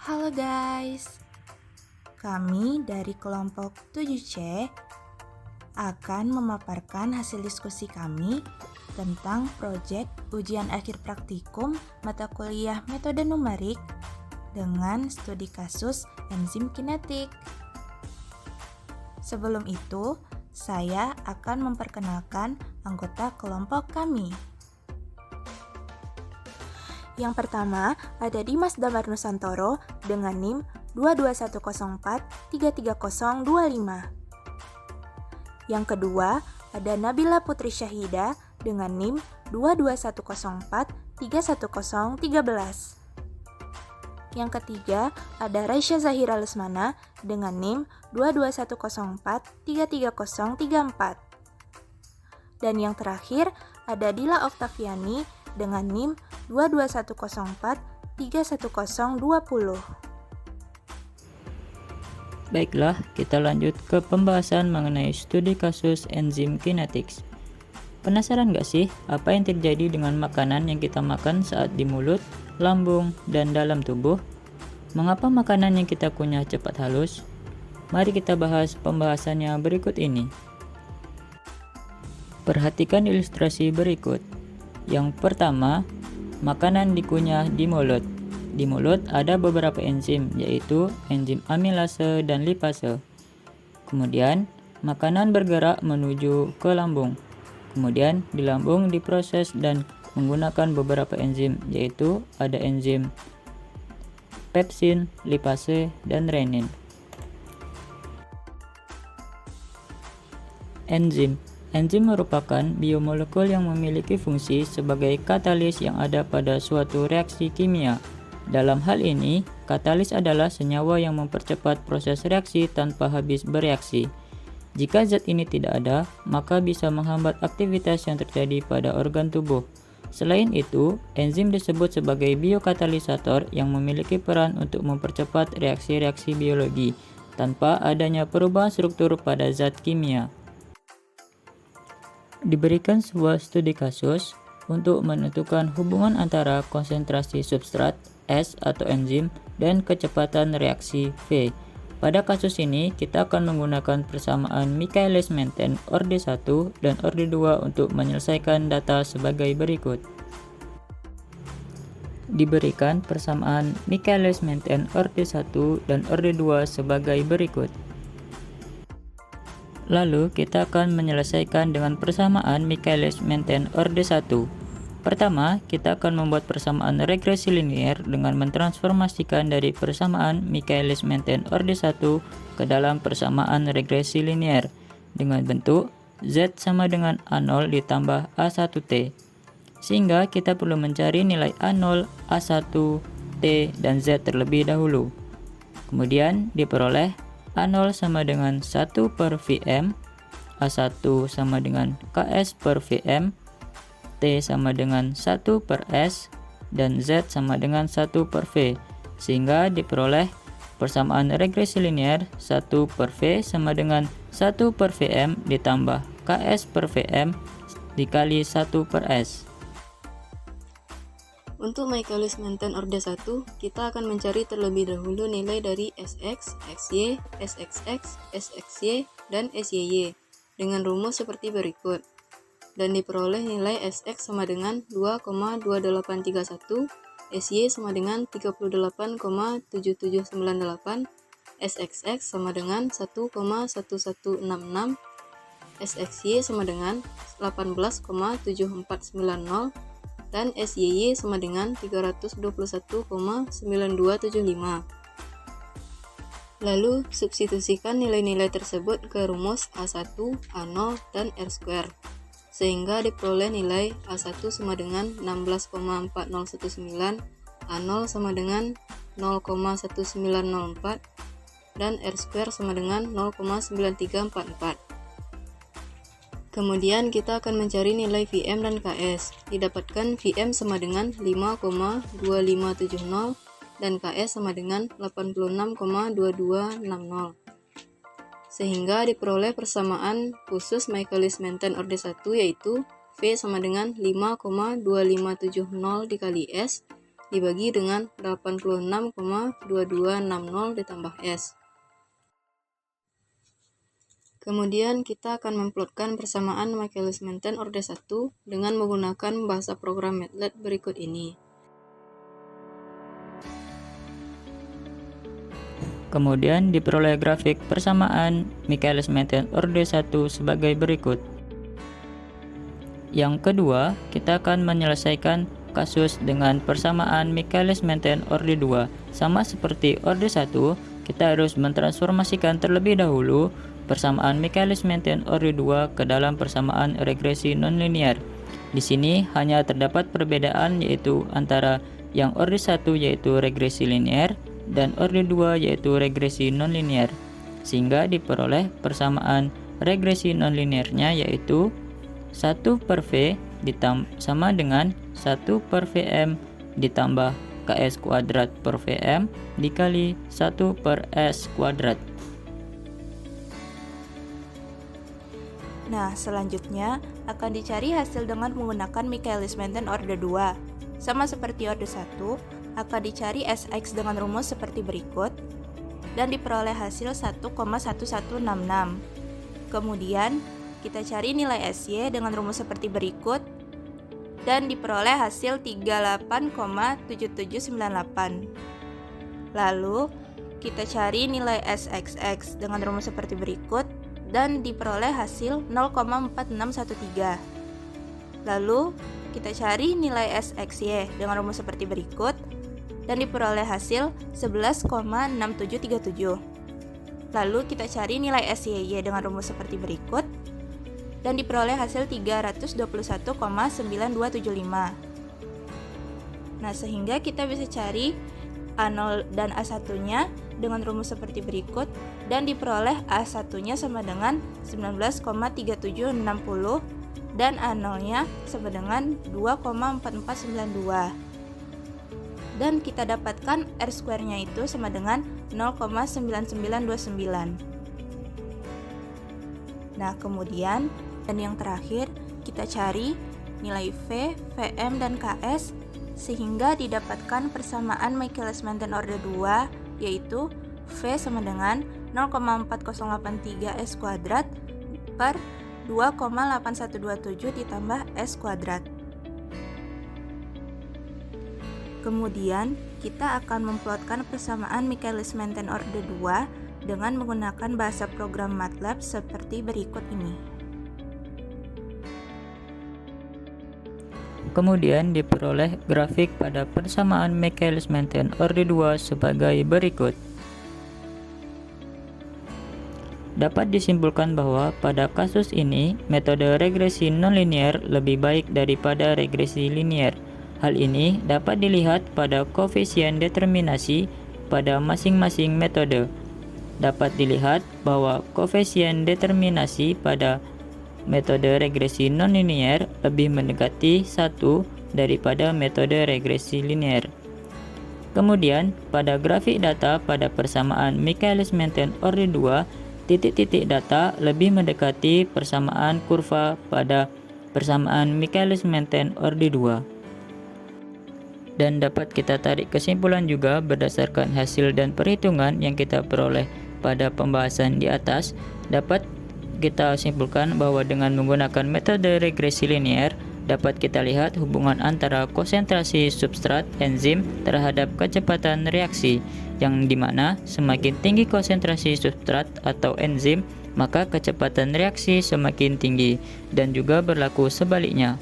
Halo guys, kami dari kelompok 7C akan memaparkan hasil diskusi kami tentang proyek ujian akhir praktikum mata kuliah metode numerik dengan studi kasus enzim kinetik. Sebelum itu, saya akan memperkenalkan anggota kelompok kami. Yang pertama ada Dimas Damar Nusantoro dengan NIM 22104-33025. Yang kedua ada Nabila Putri Syahida dengan NIM 22104-31013. Yang ketiga ada Raisya Zahira Lesmana dengan NIM 22104-33034. Dan yang terakhir ada Dila Oktaviani dengan NIM 22104-31020. Baiklah, kita lanjut ke pembahasan mengenai studi kasus enzim kinetics. Penasaran gak sih apa yang terjadi dengan makanan yang kita makan saat di mulut, lambung, dan dalam tubuh? Mengapa makanan yang kita kunyah cepat halus? Mari kita bahas pembahasannya berikut ini. Perhatikan ilustrasi berikut. Yang pertama, makanan dikunyah di mulut. Di mulut ada beberapa enzim, yaitu enzim amilase dan lipase. Kemudian, makanan bergerak menuju ke lambung. Kemudian, di lambung diproses dan menggunakan beberapa enzim, yaitu ada enzim pepsin, lipase, dan renin. Enzim merupakan biomolekul yang memiliki fungsi sebagai katalis yang ada pada suatu reaksi kimia. Dalam hal ini, katalis adalah senyawa yang mempercepat proses reaksi tanpa habis bereaksi. Jika zat ini tidak ada, maka bisa menghambat aktivitas yang terjadi pada organ tubuh. Selain itu, enzim disebut sebagai biokatalisator yang memiliki peran untuk mempercepat reaksi-reaksi biologi tanpa adanya perubahan struktur pada zat kimia. Diberikan sebuah studi kasus untuk menentukan hubungan antara konsentrasi substrat S atau enzim dan kecepatan reaksi V. Pada kasus ini, kita akan menggunakan persamaan Michaelis-Menten orde 1 dan orde 2 untuk menyelesaikan data sebagai berikut. Diberikan persamaan Michaelis-Menten orde 1 dan orde 2 sebagai berikut. Lalu, kita akan menyelesaikan dengan persamaan Michaelis-Menten orde 1. Pertama, kita akan membuat persamaan regresi linier dengan mentransformasikan dari persamaan Michaelis-Menten orde 1 ke dalam persamaan regresi linier dengan bentuk Z sama dengan A0 ditambah A1T. Sehingga kita perlu mencari nilai A0, A1, T, dan Z terlebih dahulu. Kemudian diperoleh A0 sama dengan 1 per Vm, A1 sama dengan Ks per Vm, T sama dengan 1 per S, dan Z sama dengan 1 per V, sehingga diperoleh persamaan regresi linier 1 per V sama dengan 1 per Vm ditambah Ks per Vm dikali 1 per S. Untuk Michaelis-Menten orde 1, kita akan mencari terlebih dahulu nilai dari Sx, Xy, Sxx, Sxy, dan Syy dengan rumus seperti berikut. Dan diperoleh nilai Sx sama dengan 2,2831, Sy sama dengan 38,7798, Sxx sama dengan 1,1166, Sxy sama dengan 18,7490, dan Syy sama dengan 321,9275. Lalu, substitusikan nilai-nilai tersebut ke rumus A1, A0, dan R², sehingga diperoleh nilai A1 sama dengan 16,4019, A0 sama dengan 0,1904, dan R² sama dengan 0,9344. Kemudian kita akan mencari nilai Vm dan Ks. Didapatkan Vm sama dengan 5,2570 dan Ks sama dengan 86,2260. Sehingga diperoleh persamaan khusus Michaelis-Menten orde 1 yaitu V sama dengan 5,2570 dikali S dibagi dengan 86,2260 ditambah S. Kemudian kita akan memplotkan persamaan Michaelis-Menten orde 1 dengan menggunakan bahasa program MATLAB berikut ini. Kemudian diperoleh grafik persamaan Michaelis-Menten orde 1 sebagai berikut. Yang kedua, kita akan menyelesaikan kasus dengan persamaan Michaelis-Menten orde 2. Sama seperti orde 1, kita harus mentransformasikan terlebih dahulu persamaan Michaelis-Menten orde 2 ke dalam persamaan regresi nonlinear. Di sini hanya terdapat perbedaan yaitu antara yang orde 1 yaitu regresi linear dan orde 2 yaitu regresi nonlinear. Sehingga diperoleh persamaan regresi nonlinearnya yaitu 1 per V sama dengan 1 per Vm ditambah Ks kuadrat per Vm dikali 1 per S kuadrat. Nah, selanjutnya akan dicari hasil dengan menggunakan Michaelis-Menten orde 2. Sama seperti orde 1, akan dicari Sx dengan rumus seperti berikut dan diperoleh hasil 1,1166. Kemudian, kita cari nilai Sy dengan rumus seperti berikut dan diperoleh hasil 38,7798. Lalu, kita cari nilai Sxx dengan rumus seperti berikut dan diperoleh hasil 0,4613. Lalu, kita cari nilai Sxy dengan rumus seperti berikut dan diperoleh hasil 11,6737. Lalu, kita cari nilai Syy dengan rumus seperti berikut dan diperoleh hasil 321,9275. Nah, sehingga kita bisa cari A0 dan A1-nya dengan rumus seperti berikut dan diperoleh A1-nya sama dengan 19,3760 dan A0-nya sama dengan 2,4492. Dan kita dapatkan R2-nya itu sama dengan 0,9929. Nah, kemudian dan yang terakhir kita cari nilai V, Vm, dan Ks sehingga didapatkan persamaan Michaelis-Menten orde 2 yaitu V sama dengan 0,4083 S kuadrat per 2,8127 ditambah S kuadrat. Kemudian kita akan memplotkan persamaan Michaelis-Menten orde 2 dengan menggunakan bahasa program MATLAB seperti berikut ini. Kemudian diperoleh grafik pada persamaan Michaelis-Menten orde 2 sebagai berikut. Dapat disimpulkan bahwa pada kasus ini metode regresi nonlinear lebih baik daripada regresi linear. Hal ini dapat dilihat pada koefisien determinasi pada masing-masing metode. Dapat dilihat bahwa koefisien determinasi pada metode regresi nonlinear lebih mendekati 1 daripada metode regresi linear. Kemudian, pada grafik data pada persamaan Michaelis-Menten orde 2, titik-titik data lebih mendekati persamaan kurva pada persamaan Michaelis-Menten orde 2. Dan dapat kita tarik kesimpulan juga berdasarkan hasil dan perhitungan yang kita peroleh pada pembahasan di atas, dapat kita simpulkan bahwa dengan menggunakan metode regresi linear dapat kita lihat hubungan antara konsentrasi substrat enzim terhadap kecepatan reaksi, yang dimana semakin tinggi konsentrasi substrat atau enzim maka kecepatan reaksi semakin tinggi, dan juga berlaku sebaliknya.